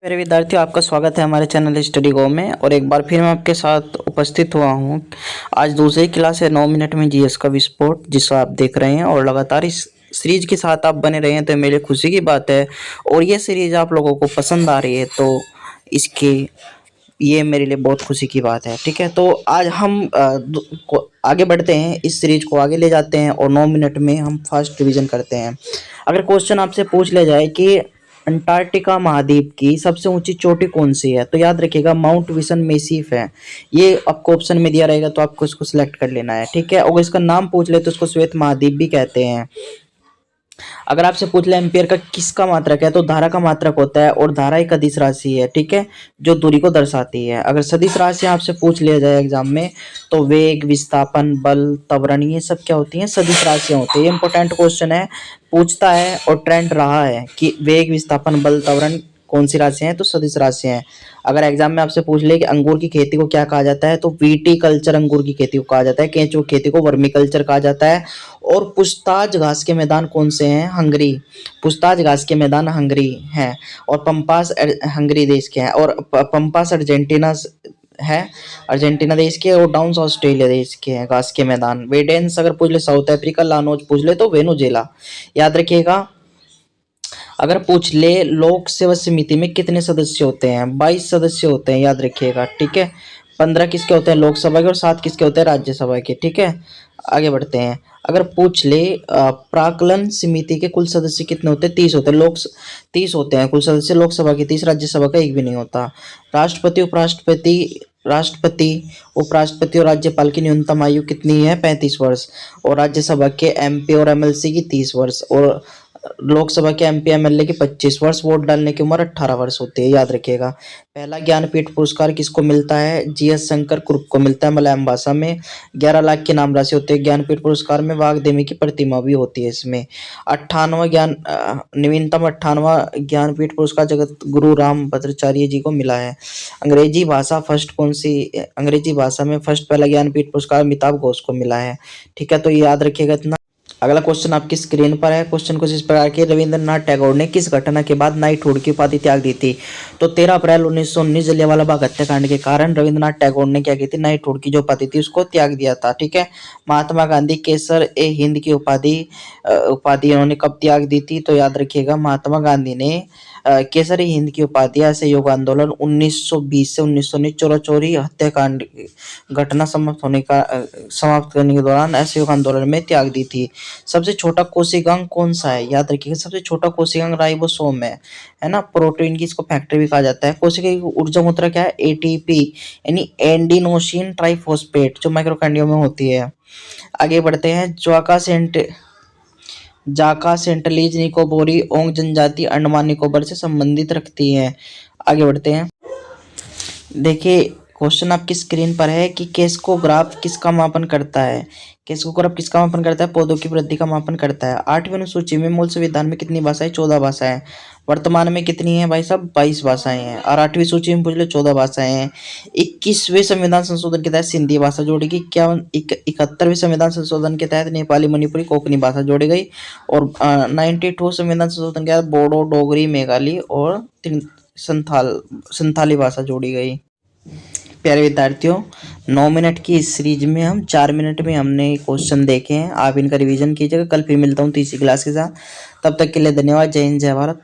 मेरे विद्यार्थियों, आपका स्वागत है हमारे चैनल स्टडी गो में। और एक बार फिर मैं आपके साथ उपस्थित हुआ हूँ। आज दूसरी क्लास है 9 मिनट में जीएस का विस्फोट, जिसको आप देख रहे हैं और लगातार इस सीरीज के साथ आप बने रहे हैं तो मेरे खुशी की बात है। और ये सीरीज आप लोगों को पसंद आ रही है तो इसके ये मेरे लिए बहुत खुशी की बात है। ठीक है, तो आज हम आगे बढ़ते हैं, इस सीरीज को आगे ले जाते हैं और 9 मिनट में हम फर्स्ट रिवीजन करते हैं। अगर क्वेश्चन आपसे पूछ लिया जाए कि अंटार्कटिका महाद्वीप की सबसे ऊंची चोटी कौन सी है, तो याद रखिएगा माउंट विसन मेसिफ है। ये आपको ऑप्शन में दिया रहेगा तो आपको इसको सिलेक्ट कर लेना है। ठीक है, और इसका नाम पूछ ले तो इसको श्वेत महाद्वीप भी कहते हैं। अगर आपसे पूछ ले एम्पियर का किसका मात्रक है, तो धारा का मात्रक होता है और धारा एक अदिश राशि है। ठीक है, जो दूरी को दर्शाती है। अगर सदिश राशि आपसे पूछ लिया जाए एग्जाम में, तो वेग, विस्थापन, बल, त्वरण, ये सब क्या होती हैं? सदिश राशियां होती है। ये इंपॉर्टेंट क्वेश्चन है, पूछता है और ट्रेंड रहा है कि वेग, विस्थापन, बल, त्वरण कौन सी राशियां हैं, तो सदिश राशियां हैं। अगर एग्जाम में आपसे पूछ ले कि अंगूर की खेती को क्या कहा जाता है, तो वीटी कल्चर अंगूर की खेती को कहा जाता है। केंचुआ खेती को वर्मी कल्चर कहा जाता है। और पूछताछ घास के मैदान कौन से हैं? हंगरी। पूछताछ घास के मैदान हंगरी हैं। और पंपास हंगरी देश के हैं। और पंपास अर्जेंटीना है, अर्जेंटीना देश के। और डाउन्स ऑस्ट्रेलिया देश के हैं घास के मैदान। वेडेंस अगर पूछ ले साउथ अफ्रीका, लानोज पूछ ले तो वेनेजुएला। याद रखिएगा। अगर पूछ ले लोक सेवा समिति में कितने सदस्य होते हैं? 22 सदस्य होते हैं, याद रखिएगा। ठीक है, 15 किसके होते हैं? लोकसभा के, और 7 किसके होते हैं? राज्यसभा के। ठीक है, आगे बढ़ते हैं। अगर पूछ ले प्राक्कलन समिति के कुल सदस्य कितने होते हैं? 30 होते हैं। 30 होते हैं कुल सदस्य लोकसभा के, 30 राज्यसभा का, एक भी नहीं होता। राष्ट्रपति, उपराष्ट्रपति और राज्यपाल की न्यूनतम आयु कितनी है? 35 वर्ष। और राज्यसभा के एमपी और एमएलसी की 30 वर्ष। और लोकसभा के एमपी एमएलए की 25 वर्ष। वोट डालने की उम्र 18 वर्ष होती है, याद रखिएगा। पहला ज्ञानपीठ पुरस्कार किसको मिलता है? जीएस शंकर कुरुप को मिलता है, मलयालम भाषा में। 11 लाख की नाम राशि होती है ज्ञानपीठ पुरस्कार में। वाग्देवी की प्रतिमा भी होती है इसमें। 98वां नवीनतम 98वां ज्ञानपीठ पुरस्कार जगत गुरु राम भद्राचार्य जी को मिला है। अंग्रेजी भाषा फर्स्ट कौन सी? अंग्रेजी भाषा में फर्स्ट पहला ज्ञानपीठ पुरस्कार अमिताभ घोष को मिला है। ठीक है, तो ये याद रखिएगा इतना। अगला क्वेश्चन आपकी स्क्रीन पर है। क्वेश्चन कुछ इस प्रकार के, रविंद्रनाथ टैगोर ने किस घटना के बाद नाइटहुड की उपाधि त्याग दी थी? तो 13 अप्रैल 1919 जलियांवाला बाग हत्याकांड के कारण रविंद्रनाथ टैगोर ने क्या की थी? नाइटहुड की जो उपाधि थी उसको त्याग दिया था। ठीक है, महात्मा गांधी केसर ए हिंद की उपाधि उन्होंने कब त्याग दी थी? तो याद रखिएगा, महात्मा गांधी ने केसरी हिंद की उपाधि असहयोग आंदोलन 1920 से 1919 चौरी हत्याकांड घटना समाप्त करने के दौरान असहयोग आंदोलन में त्याग दी थी। सबसे छोटा कोशिकांग कौन सा है? याद रखिएगा, सबसे छोटा कोशिकांग राइबोसोम है ना। प्रोटीन की इसको फैक्ट्री भी कहा जाता है। कोशिका की ऊर्जा मात्रा क्या है? एटीपी, यानी एंडिनोसिन ट्राइफॉस्फेट, जो माइटोकॉन्ड्रिया में होती है। आगे बढ़ते हैं। जाका सेंटलीज निकोबोरी ओंग जनजाति अंडमान निकोबार से संबंधित रखती है। आगे बढ़ते हैं। देखिए, क्वेश्चन आपकी स्क्रीन पर है कि केस्कोग्राफ किसका मापन करता है? केस्कोग्राफ किसका मापन करता है? पौधों की वृद्धि का मापन करता है। 8वीं अनुसूची में मूल संविधान में कितनी भाषाएं? 14 भाषाएं। वर्तमान में कितनी है भाई साहब? 22 भाषाएं हैं। और 8वीं सूची में पूछ ले 14 भाषाएं हैं। 21वें संविधान संशोधन के तहत सिंधी भाषा जोड़ी गई। 71वें संविधान संशोधन के तहत नेपाली, मणिपुरी, कोंकणी भाषा जोड़ी गई। और 92 संविधान संशोधन के तहत बोडो, डोगरी, मेघाली और संथाली भाषा जोड़ी गई। प्यारे विद्यार्थियों, 9 मिनट की इस सीरीज में हम 4 मिनट में हमने क्वेश्चन देखे हैं। आप इनका रिवीजन कीजिएगा। कल फिर मिलता हूँ तीसरी क्लास के साथ। तब तक के लिए धन्यवाद। जय हिंद, जय भारत।